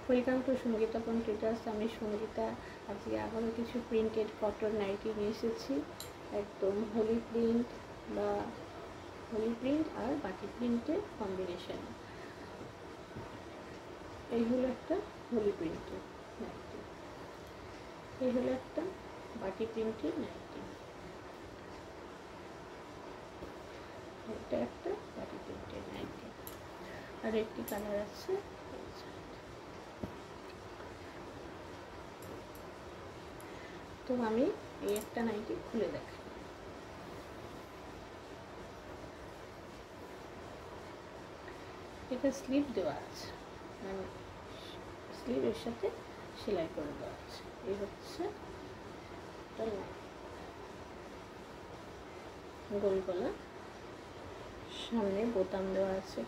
Welcome to Sangeeta computers. আমি সঙ্গীতা। আজকে আবারও কিছু প্রিন্টেড কটন নাইটি নিয়ে এসেছি। একদম হোলি প্রিন্ট আর বাটি প্রিন্টের কম্বিনেশন। এই হলো একটা হোলি প্রিন্টের নাইটি, এই হলো একটা বাটি প্রিন্টের নাইটি, এটা একটা বাটি প্রিন্টের নাইটি। আর একটি কালার আছে। তো আমি এই একটা নাইটি খুলে দেখাই। এটা স্লিপ দেওয়া আছে, মানে স্লিভের সাথে সেলাই করে দেওয়া আছে। এই হচ্ছে গোল গলা, সামনে বোতাম দেওয়া আছে,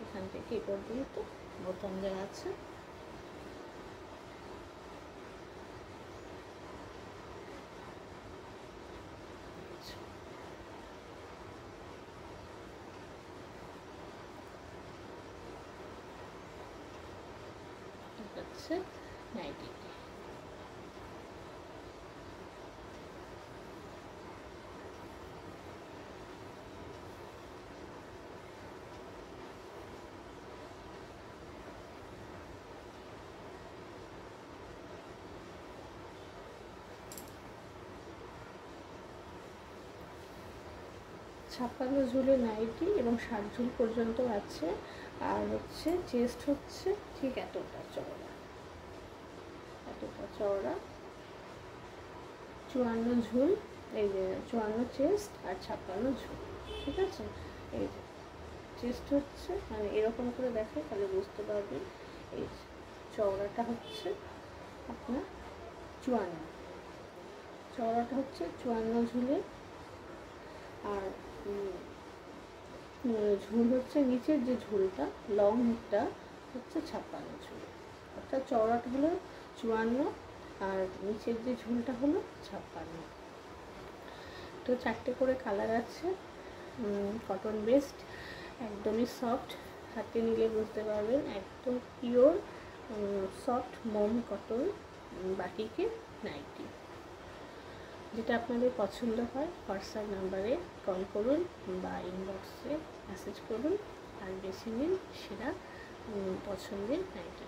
এখান থেকে এই পর্যন্ত বোতাম দেওয়া আছে। হচ্ছে নাইটিটি। ছাপ্পান্ন ঝুলের নাইটি এবং 60 ঝুল পর্যন্ত আছে। আর হচ্ছে চেস্ট হচ্ছে ঠিক এতটা চওড়া, 54 ঝুল, এই যে 54 চেস্ট আর 56 ঝুল। ঠিক আছে, এই যে চেস্ট হচ্ছে, মানে এরকম করে দেখে তাহলে বুঝতে পারবেন। এই চওড়াটা হচ্ছে আপনার 54, চওড়াটা হচ্ছে 54 ঝুলে। আর ঝুল হচ্ছে নিচের যে ঝুলটা লংটা হচ্ছে 56 ঝুল, অর্থাৎ চওড়াটা হলো 54 আর নিচের যে ঝুলটা হলো 56। তো 4টে করে কালার আছে। কটন বেস্ট, একদমই সফট, হাতে নিলে বুঝতে পারবেন একদম পিওর সফট মোম কটন বাটিকের নাইটি। যেটা আপনাদের পছন্দ হয় হোয়াটসঅ্যাপ নাম্বারে কল করুন বা ইনবক্সে মেসেজ করুন আর বেছে নিন সেরা পছন্দের নাইটি।